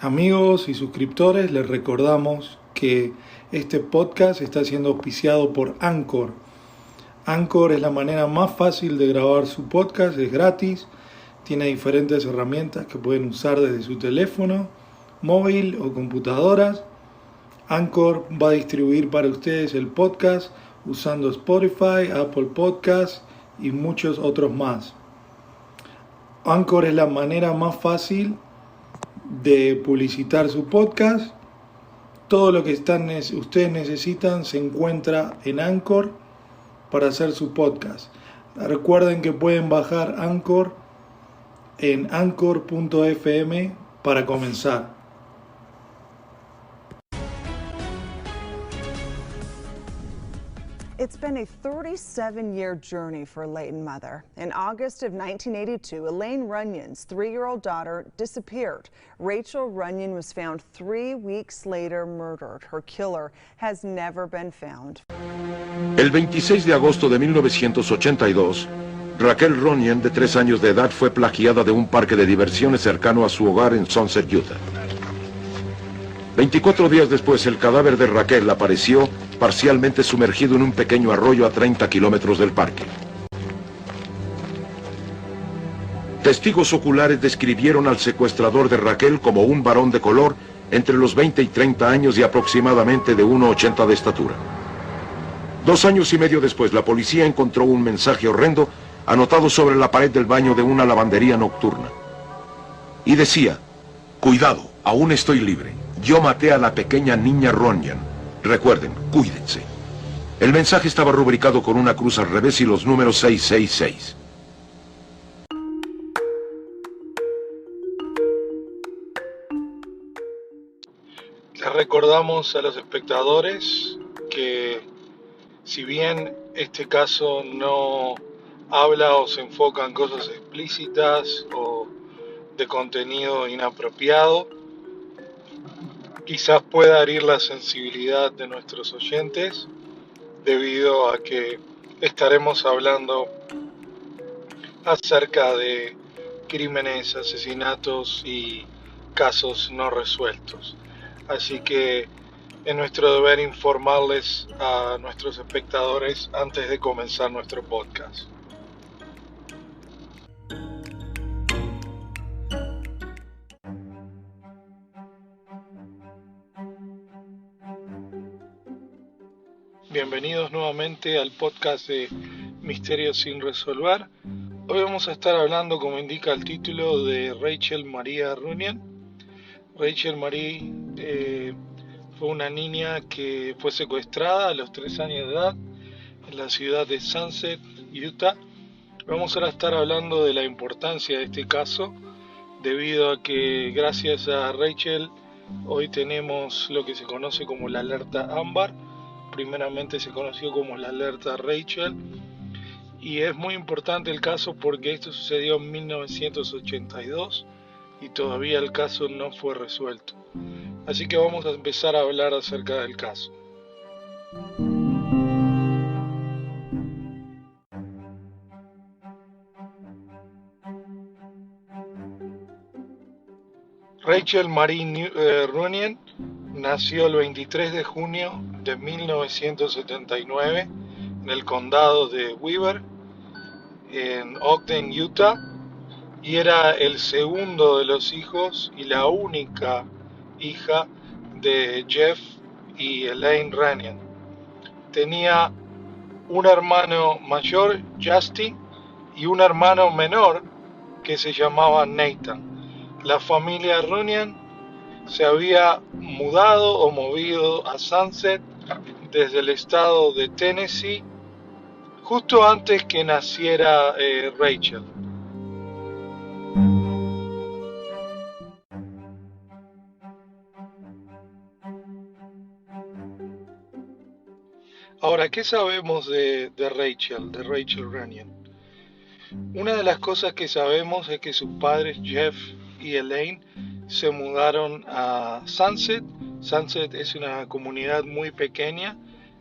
Amigos y suscriptores, les recordamos que este podcast está siendo auspiciado por Anchor. Anchor es la manera más fácil de grabar su podcast, es gratis, tiene diferentes herramientas que pueden usar desde su teléfono, móvil o computadoras. Anchor va a distribuir para ustedes el podcast usando Spotify, Apple Podcasts y muchos otros más. Anchor es la manera más fácil de publicitar su podcast. Todo lo que ustedes necesitan se encuentra en Anchor para hacer su podcast. Recuerden que pueden bajar Anchor en anchor.fm para comenzar. It's been a 37-year journey for Layton mother. In August of 1982, Elaine Runyon's 3-year-old daughter disappeared. Rachel Runyon was found 3 weeks later murdered. Her killer has never been found. El 26 de agosto de 1982, Raquel Runyon, de 3 años de edad, fue plagiada de un parque de diversiones cercano a su hogar en Sunset, Utah. 24 días después, el cadáver de Raquel apareció parcialmente sumergido en un pequeño arroyo a 30 kilómetros del parque. Testigos oculares describieron al secuestrador de Raquel como un varón de color entre los 20 y 30 años y aproximadamente de 1,80 de estatura. 2 años y medio después, la policía encontró un mensaje horrendo anotado sobre la pared del baño de una lavandería nocturna. Y decía: "Cuidado, aún estoy libre. Yo maté a la pequeña niña Runyon. Recuerden, cuídense". El mensaje estaba rubricado con una cruz al revés y los números 666. Les recordamos a los espectadores que si bien este caso no habla o se enfoca en cosas explícitas o de contenido inapropiado, quizás pueda herir la sensibilidad de nuestros oyentes debido a que estaremos hablando acerca de crímenes, asesinatos y casos no resueltos. Así que es nuestro deber informarles a nuestros espectadores antes de comenzar nuestro podcast. Bienvenidos nuevamente al podcast de Misterios sin resolver. Hoy vamos a estar hablando, como indica el título, de Rachel Maria Runyon. Rachel Marie fue una niña que fue secuestrada a los 3 años de edad en la ciudad de Sunset, Utah. Vamos a estar hablando de la importancia de este caso, debido a que gracias a Rachel hoy tenemos lo que se conoce como la alerta Ámbar. Primeramente se conoció como la alerta Rachel, y es muy importante el caso porque esto sucedió en 1982 y todavía el caso no fue resuelto. Así que vamos a empezar a hablar acerca del caso. Rachel Marie Runyon nació el 23 de junio de 1979 en el condado de Weber, en Ogden, Utah, y era el segundo de los hijos y la única hija de Jeff y Elaine Runyon. Tenía un hermano mayor, Justin, y un hermano menor que se llamaba Nathan. La familia Runyon se había mudado o movido a Sunset desde el estado de Tennessee justo antes que naciera Rachel. Ahora, ¿qué sabemos de Rachel Runyon? Una de las cosas que sabemos es que sus padres Jeff y Elaine se mudaron a Sunset. Sunset es una comunidad muy pequeña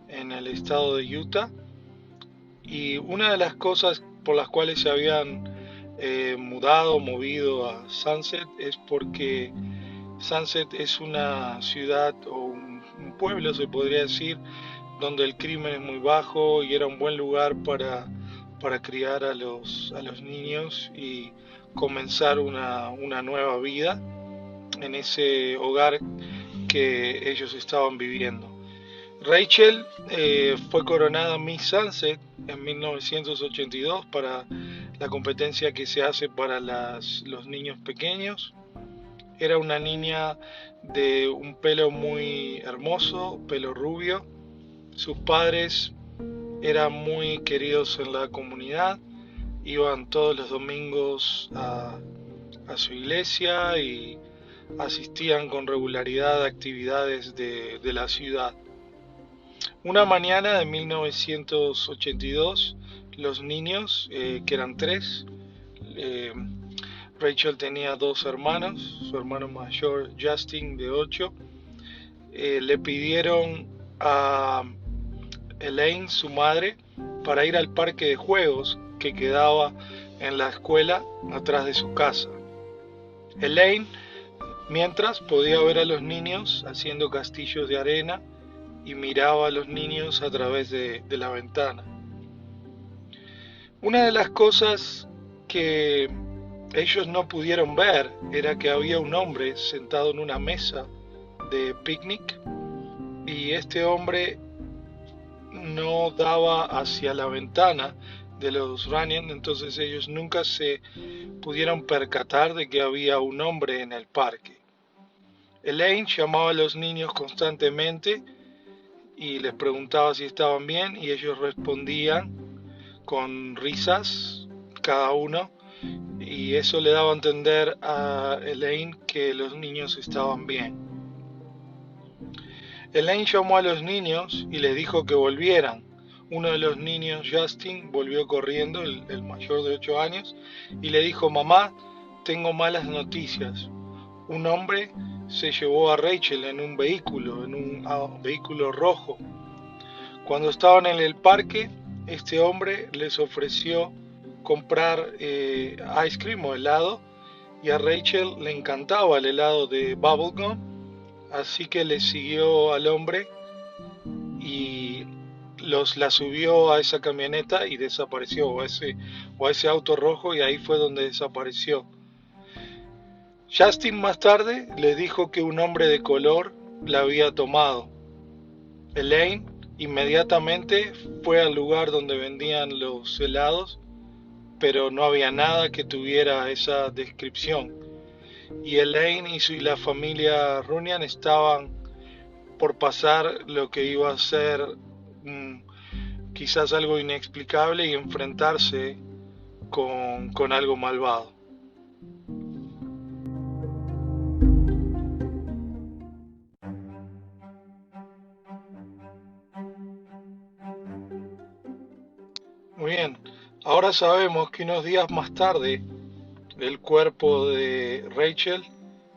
en el estado de Utah, y una de las cosas por las cuales se habían movido a Sunset es porque Sunset es una ciudad o un pueblo, se podría decir, donde el crimen es muy bajo y era un buen lugar para criar a los niños y comenzar una nueva vida en ese hogar que ellos estaban viviendo. Rachel fue coronada Miss Sunset en 1982 para la competencia que se hace para los niños pequeños. Era una niña de un pelo muy hermoso, pelo rubio. Sus padres eran muy queridos en la comunidad, iban todos los domingos a su iglesia y asistían con regularidad a actividades de la ciudad. Una mañana de 1982, los niños, que eran tres, Rachel tenía dos hermanos, su hermano mayor Justin de 8, le pidieron a Elaine, su madre, para ir al parque de juegos que quedaba en la escuela atrás de su casa. Elaine, mientras, podía ver a los niños haciendo castillos de arena y miraba a los niños a través de la ventana. Una de las cosas que ellos no pudieron ver era que había un hombre sentado en una mesa de picnic y este hombre no daba hacia la ventana de los Runyon, entonces ellos nunca se pudieron percatar de que había un hombre en el parque. Elaine llamaba a los niños constantemente y les preguntaba si estaban bien y ellos respondían con risas cada uno, y eso le daba a entender a Elaine que los niños estaban bien. Elaine llamó a los niños y les dijo que volvieran. Uno de los niños, Justin, volvió corriendo, el mayor de 8 años, y le dijo: mamá, tengo malas noticias. Un hombre se llevó a Rachel en un vehículo rojo. Cuando estaban en el parque, este hombre les ofreció comprar ice cream o helado, y a Rachel le encantaba el helado de bubblegum, así que le siguió al hombre y la subió a esa camioneta y desapareció, o a ese auto rojo, y ahí fue donde desapareció. Justin más tarde les dijo que un hombre de color la había tomado. Elaine inmediatamente fue al lugar donde vendían los helados, pero no había nada que tuviera esa descripción. Y Elaine y la familia Runyon estaban por pasar lo que iba a ser quizás algo inexplicable y enfrentarse con algo malvado. Muy bien, ahora sabemos que unos días más tarde el cuerpo de Rachel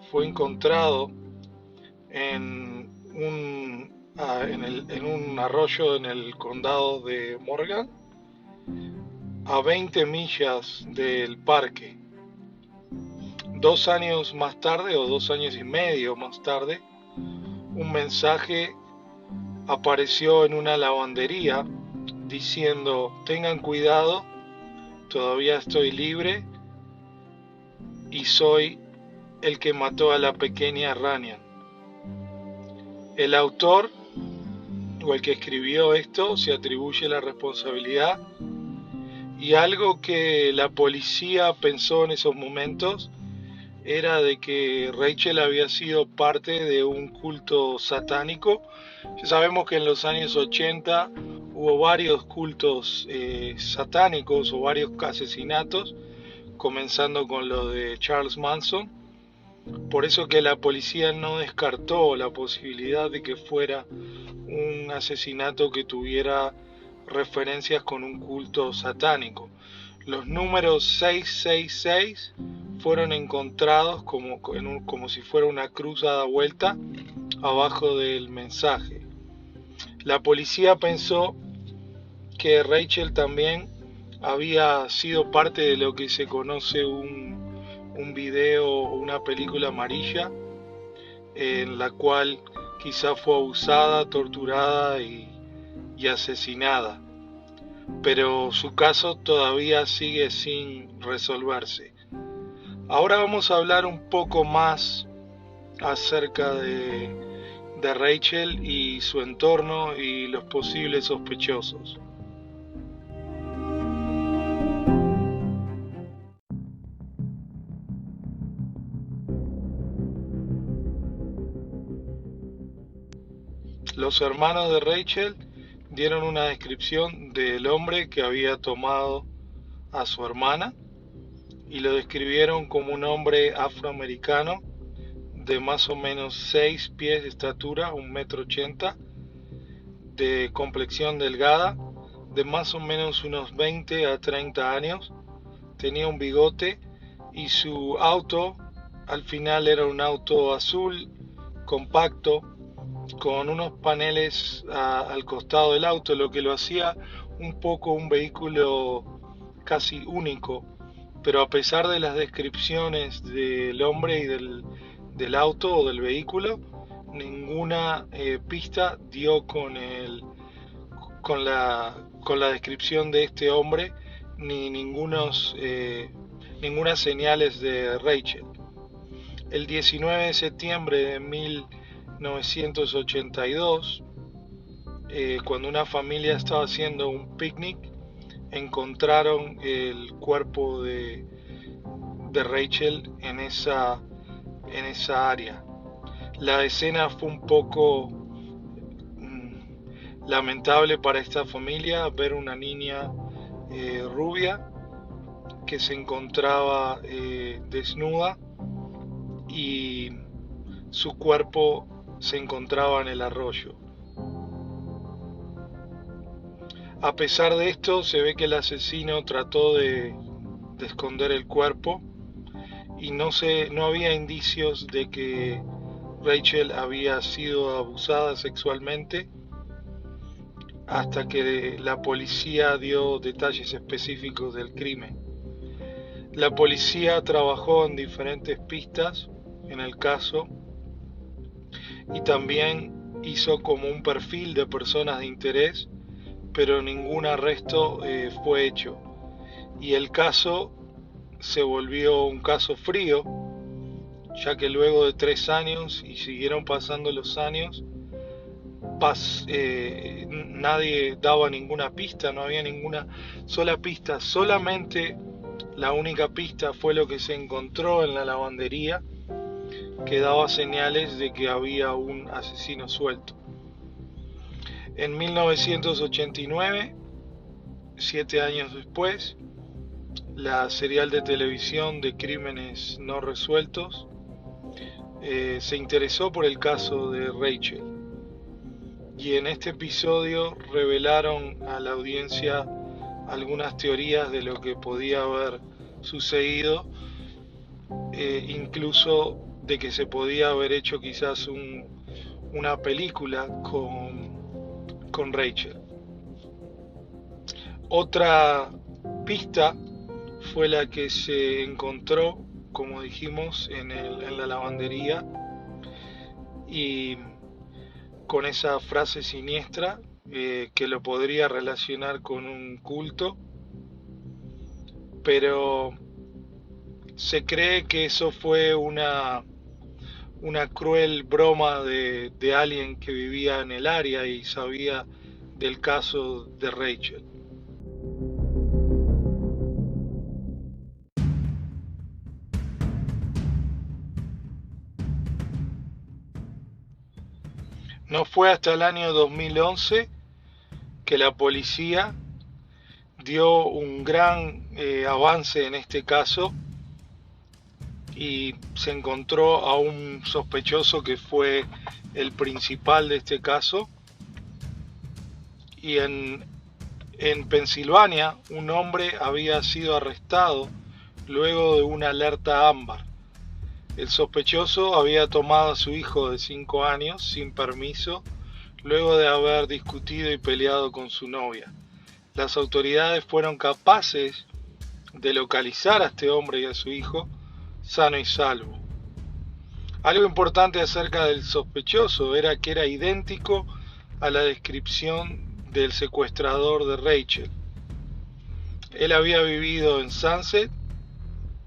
fue encontrado en un arroyo en el condado de Morgan, a 20 millas del parque. 2 años más tarde, o 2 años y medio más tarde, un mensaje apareció en una lavandería diciendo: tengan cuidado, todavía estoy libre y soy el que mató a la pequeña Runyon. El autor, o el que escribió esto, se atribuye la responsabilidad, y algo que la policía pensó en esos momentos era de que Rachel había sido parte de un culto satánico. Ya sabemos que en los años 80 hubo varios cultos satánicos o varios asesinatos, comenzando con lo de Charles Manson. Por eso que la policía no descartó la posibilidad de que fuera un asesinato que tuviera referencias con un culto satánico. Los números 666 fueron encontrados como si fuera una cruz dada vuelta abajo del mensaje. La policía pensó que Rachel también había sido parte de lo que se conoce un video o una película amarilla, en la cual quizá fue abusada, torturada y asesinada. Pero su caso todavía sigue sin resolverse. Ahora vamos a hablar un poco más acerca de Rachel y su entorno y los posibles sospechosos. Los hermanos de Rachel dieron una descripción del hombre que había tomado a su hermana y lo describieron como un hombre afroamericano de más o menos 6 pies de estatura, 1,80 m, de complexión delgada, de más o menos unos 20 a 30 años, tenía un bigote y su auto al final era un auto azul compacto con unos paneles al costado del auto, lo que lo hacía un poco un vehículo casi único. Pero a pesar de las descripciones del hombre y del auto o del vehículo, ninguna pista dio con la descripción de este hombre, ni ninguna señales de Rachel. El 19 de septiembre de 1982, cuando una familia estaba haciendo un picnic, encontraron el cuerpo de Rachel en esa área. La escena fue un poco lamentable para esta familia, ver una niña rubia que se encontraba desnuda y su cuerpo se encontraba en el arroyo. A pesar de esto, se ve que el asesino trató de esconder el cuerpo y no había indicios de que Rachel había sido abusada sexualmente hasta que la policía dio detalles específicos del crimen. La policía trabajó en diferentes pistas en el caso y también hizo como un perfil de personas de interés, pero ningún arresto fue hecho y el caso se volvió un caso frío, ya que luego de 3 años y siguieron pasando los años, nadie daba ninguna pista, no había ninguna sola pista, solamente la única pista fue lo que se encontró en la lavandería, que daba señales de que había un asesino suelto. En 1989, 7 años después, la serial de televisión de Crímenes No Resueltos se interesó por el caso de Rachel. Y en este episodio revelaron a la audiencia algunas teorías de lo que podía haber sucedido, incluso de que se podía haber hecho quizás una película con Rachel. Otra pista fue la que se encontró, como dijimos, en la lavandería, y con esa frase siniestra que lo podría relacionar con un culto, pero se cree que eso fue una cruel broma de alguien que vivía en el área y sabía del caso de Rachel. No fue hasta el año 2011 que la policía dio un gran avance en este caso y se encontró a un sospechoso que fue el principal de este caso. Y en Pensilvania un hombre había sido arrestado luego de una alerta ámbar. El sospechoso había tomado a su hijo de 5 años sin permiso, luego de haber discutido y peleado con su novia. Las autoridades fueron capaces de localizar a este hombre y a su hijo sano y salvo. Algo importante acerca del sospechoso era que era idéntico a la descripción del secuestrador de Rachel. Él había vivido en Sunset,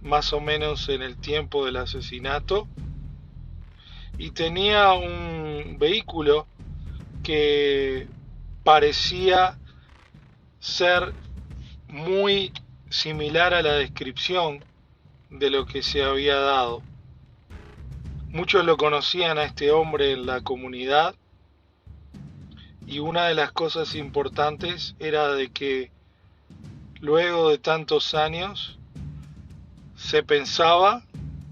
más o menos en el tiempo del asesinato, y tenía un vehículo que parecía ser muy similar a la descripción de lo que se había dado. Muchos lo conocían a este hombre en la comunidad, y una de las cosas importantes era de que luego de tantos años se pensaba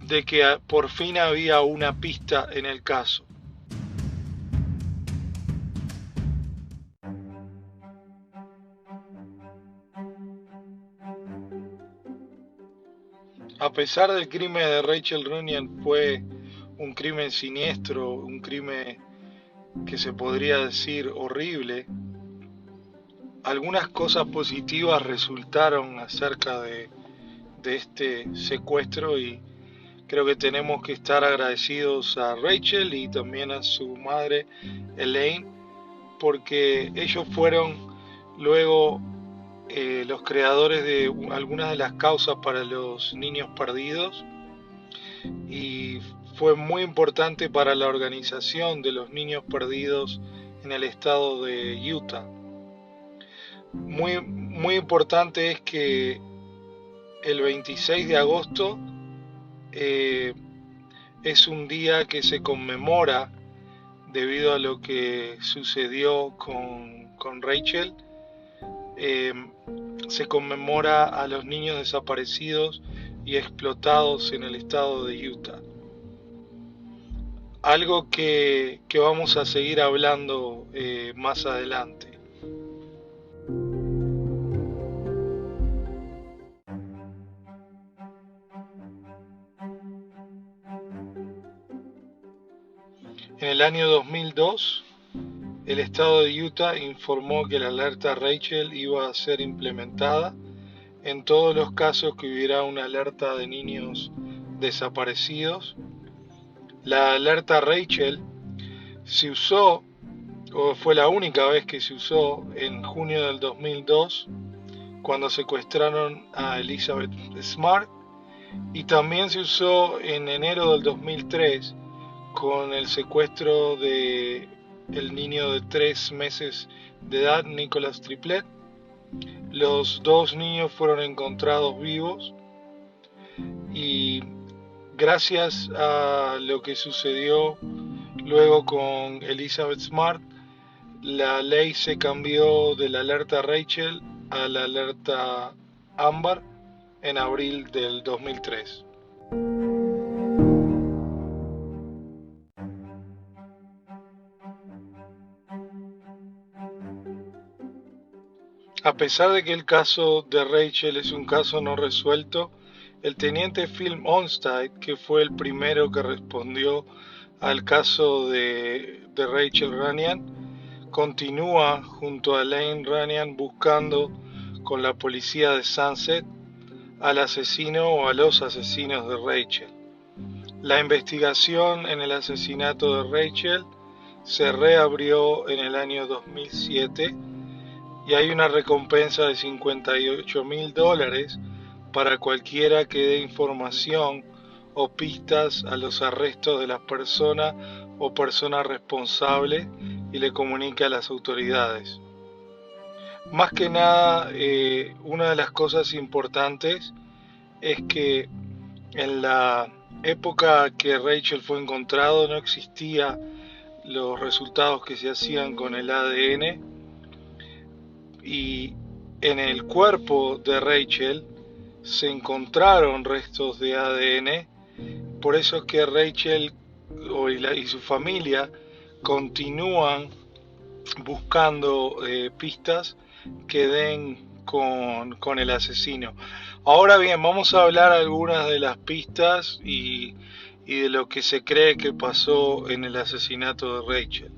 de que por fin había una pista en el caso. A pesar del crimen de Rachel Runyan fue un crimen siniestro, un crimen que se podría decir horrible, algunas cosas positivas resultaron acerca de este secuestro, y creo que tenemos que estar agradecidos a Rachel y también a su madre Elaine, porque ellos fueron luego los creadores de algunas de las causas para los niños perdidos, y fue muy importante para la organización de los niños perdidos en el estado de Utah. Muy importante es que el 26 de agosto es un día que se conmemora debido a lo que sucedió con Rachel. Se conmemora a los niños desaparecidos y explotados en el estado de Utah. Algo que vamos a seguir hablando más adelante. En el año 2002, el estado de Utah informó que la alerta Rachel iba a ser implementada en todos los casos que hubiera una alerta de niños desaparecidos. La alerta Rachel se usó, o fue la única vez que se usó, en junio del 2002, cuando secuestraron a Elizabeth Smart, y también se usó en enero del 2003 con el secuestro de el niño de 3 meses de edad, Nicholas Triplett. Los dos niños fueron encontrados vivos, y gracias a lo que sucedió luego con Elizabeth Smart, la ley se cambió de la alerta Rachel a la alerta Amber en abril del 2003. A pesar de que el caso de Rachel es un caso no resuelto, el teniente Phil Onstad, que fue el primero que respondió al caso de Rachel Runyan, continúa junto a Elaine Runyan buscando con la policía de Sunset al asesino o a los asesinos de Rachel. La investigación en el asesinato de Rachel se reabrió en el año 2007, y hay una recompensa de $58,000 para cualquiera que dé información o pistas a los arrestos de las personas o personas responsables y le comunique a las autoridades. Más que nada, una de las cosas importantes es que en la época que Rachel fue encontrado no existía los resultados que se hacían con el ADN, y en el cuerpo de Rachel se encontraron restos de ADN. Por eso es que Rachel y su familia continúan buscando pistas que den con el asesino. Ahora bien, vamos a hablar algunas de las pistas y de lo que se cree que pasó en el asesinato de Rachel.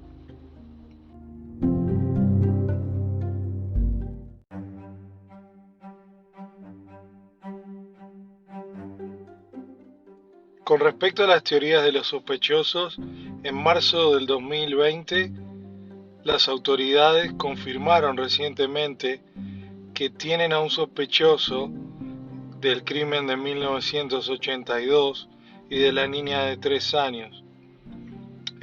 Con Con respecto a las teorías de los sospechosos, en marzo del 2020, las autoridades confirmaron recientemente que tienen a un sospechoso del crimen de 1982 y de la niña de 3 años.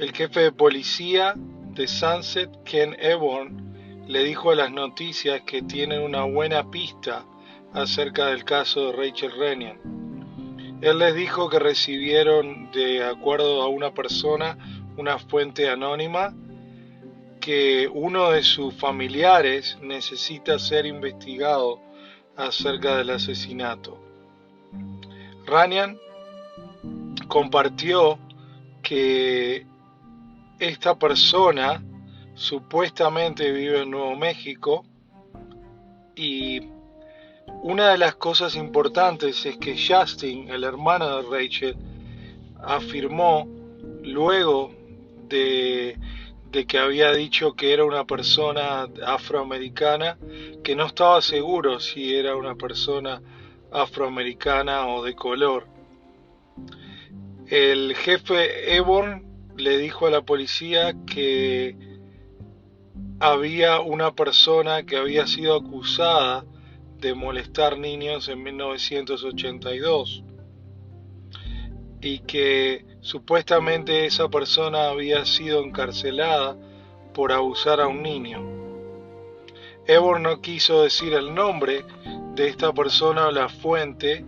El jefe de policía de Sunset, Ken Eborn, le dijo a las noticias que tienen una buena pista acerca del caso de Rachel Runyan. Él les dijo que recibieron, de acuerdo a una persona, una fuente anónima, que uno de sus familiares necesita ser investigado acerca del asesinato. Runyan compartió que esta persona supuestamente vive en Nuevo México, y una de las cosas importantes es que Justin, el hermano de Rachel, afirmó luego de que había dicho que era una persona afroamericana, que no estaba seguro si era una persona afroamericana o de color. El jefe Eborn le dijo a la policía que había una persona que había sido acusada de molestar niños en 1982 y que supuestamente esa persona había sido encarcelada por abusar a un niño. Eborn no quiso decir el nombre de esta persona o la fuente,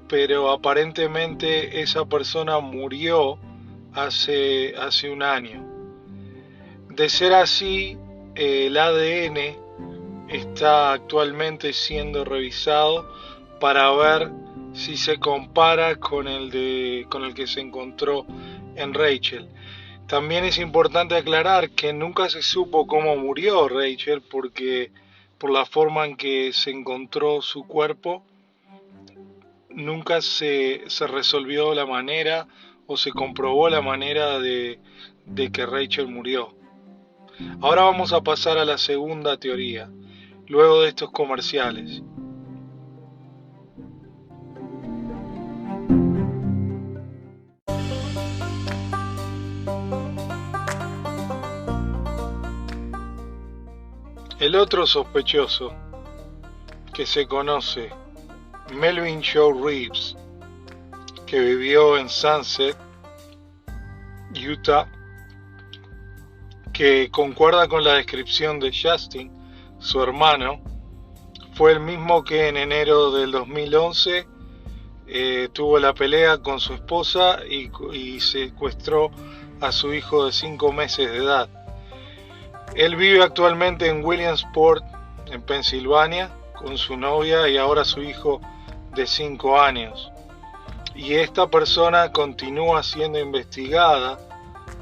pero aparentemente esa persona murió hace un año. De ser así, el ADN está actualmente siendo revisado para ver si se compara con el que se encontró en Rachel. También es importante aclarar que nunca se supo cómo murió Rachel, porque por la forma en que se encontró su cuerpo, nunca se resolvió la manera o se comprobó la manera de que Rachel murió. Ahora vamos a pasar a la segunda teoría, luego de estos comerciales. El otro sospechoso que se conoce, Melvin Joe Reeves, que vivió en Sunset, Utah, que concuerda con la descripción de Justin, su hermano, fue el mismo que en enero del 2011 tuvo la pelea con su esposa y secuestró a su hijo de 5 meses de edad. Él vive actualmente en Williamsport, en Pensilvania, con su novia y ahora su hijo de 5 años. Y esta persona continúa siendo investigada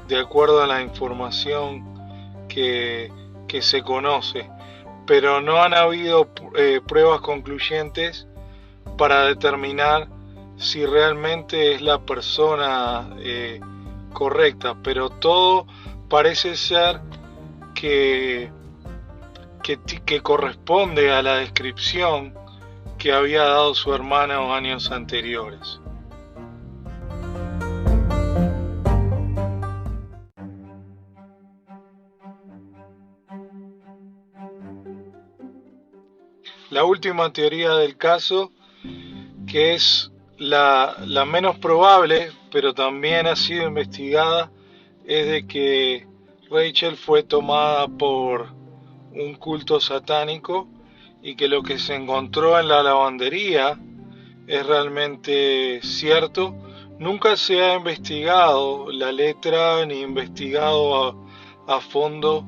de acuerdo a la información que se conoce, pero no han habido pruebas concluyentes para determinar si realmente es la persona correcta, pero todo parece ser que corresponde a la descripción que había dado su hermano años anteriores. La última teoría del caso, que es la menos probable, pero también ha sido investigada, es de que Rachel fue tomada por un culto satánico y que lo que se encontró en la lavandería es realmente cierto. Nunca se ha investigado la letra ni investigado a fondo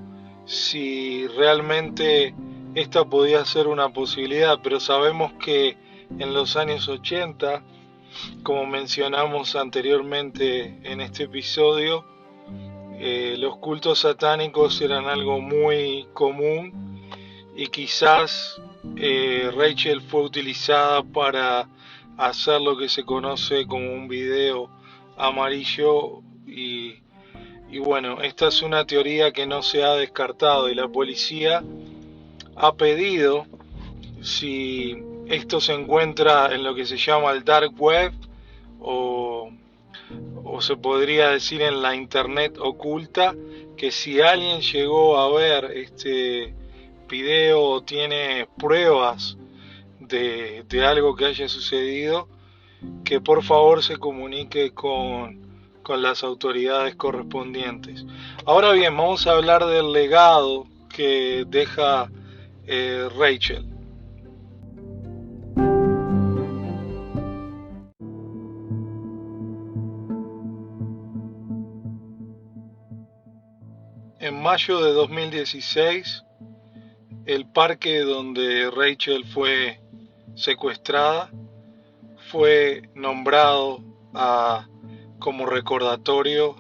si realmente esta podía ser una posibilidad, pero sabemos que en los años 80, como mencionamos anteriormente en este episodio, los cultos satánicos eran algo muy común y quizás Rachel fue utilizada para hacer lo que se conoce como un video amarillo y bueno, esta es una teoría que no se ha descartado y la policía ha pedido, si esto se encuentra en lo que se llama el dark web o o se podría decir en la internet oculta, que si alguien llegó a ver este video o tiene pruebas de algo que haya sucedido, que por favor se comunique con las autoridades correspondientes. Ahora bien, vamos a hablar del legado que deja Rachel. En mayo de 2016, el parque donde Rachel fue secuestrada fue nombrado como recordatorio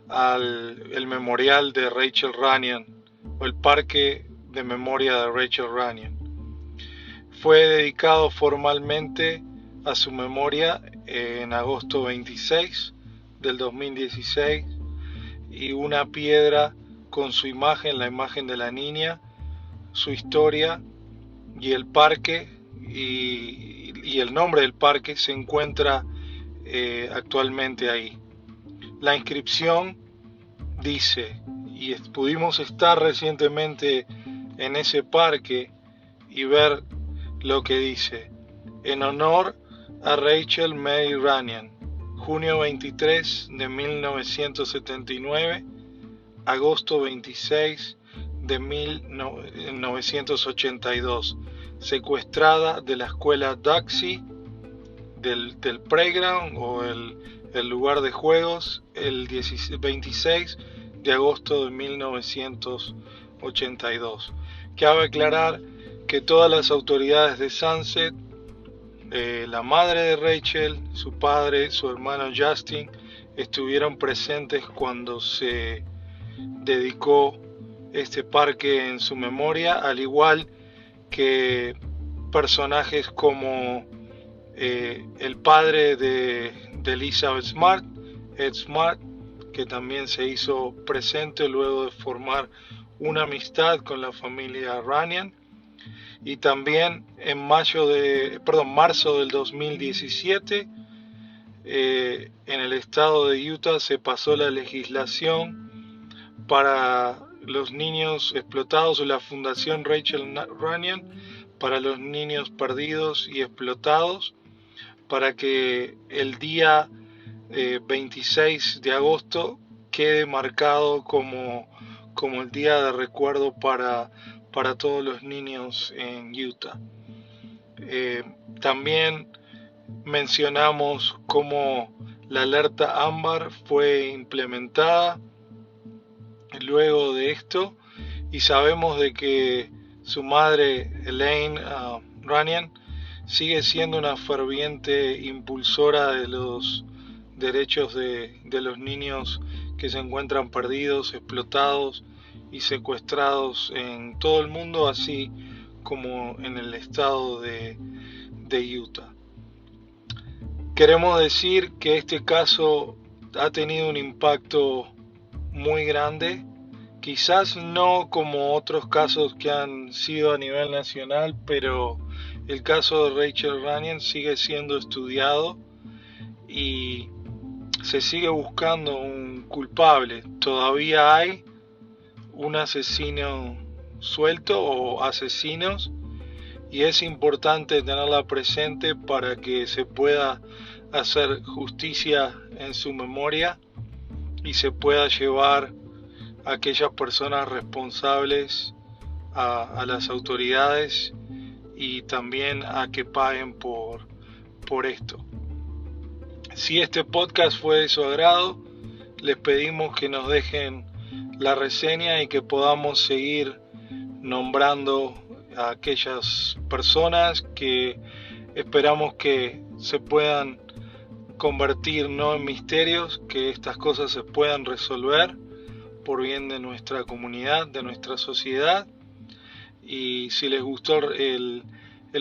el memorial de Rachel Runyon, o el parque de memoria de Rachel Runyon. Fue dedicado formalmente a su memoria en agosto 26 del 2016, y una piedra con su imagen, la imagen de la niña, su historia y el parque y el nombre del parque se encuentra actualmente ahí. La inscripción dice, y pudimos estar recientemente en ese parque y ver lo que dice: en honor a Rachel Mary Runyon, junio 23 de 1979, agosto 26 de 1982, secuestrada de la escuela Duxie, del playground o el lugar de juegos, el 26 de agosto de 1982. Cabe aclarar que todas las autoridades de Sunset, la madre de Rachel, su padre, su hermano Justin, estuvieron presentes cuando se dedicó este parque en su memoria, al igual que personajes como el padre de Elizabeth Smart, Ed Smart, que también se hizo presente luego de formar una amistad con la familia Runyon. Y también en marzo del 2017, en el estado de Utah se pasó la legislación para los niños explotados, o la Fundación Rachel Runyon para los niños perdidos y explotados, para que el día 26 de agosto quede marcado como el día de recuerdo para todos los niños en Utah. También mencionamos cómo la alerta ámbar fue implementada luego de esto, y sabemos de que su madre, Elaine Runyon, sigue siendo una ferviente impulsora de los derechos de los niños que se encuentran perdidos, explotados y secuestrados en todo el mundo, así como en el estado de Utah. Queremos decir que este caso ha tenido un impacto muy grande, quizás no como otros casos que han sido a nivel nacional, pero el caso de Rachel Runyon sigue siendo estudiado y se sigue buscando un culpable. Todavía hay un asesino suelto o asesinos, y es importante tenerla presente para que se pueda hacer justicia en su memoria y se pueda llevar a aquellas personas responsables a las autoridades, y también a que paguen por esto. Si este podcast fue de su agrado, les pedimos que nos dejen la reseña y que podamos seguir nombrando a aquellas personas que esperamos que se puedan convertir no en misterios, que estas cosas se puedan resolver por bien de nuestra comunidad, de nuestra sociedad. Y si les gustó el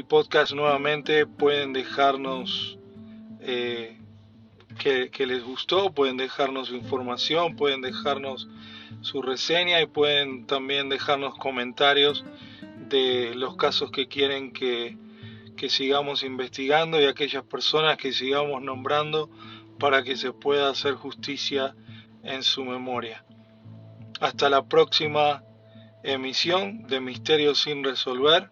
podcast, nuevamente pueden dejarnos que les gustó, pueden dejarnos su información, pueden dejarnos su reseña y pueden también dejarnos comentarios de los casos que quieren que sigamos investigando y aquellas personas que sigamos nombrando para que se pueda hacer justicia en su memoria. Hasta la próxima emisión de Misterios sin Resolver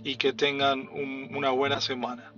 y que tengan una buena semana.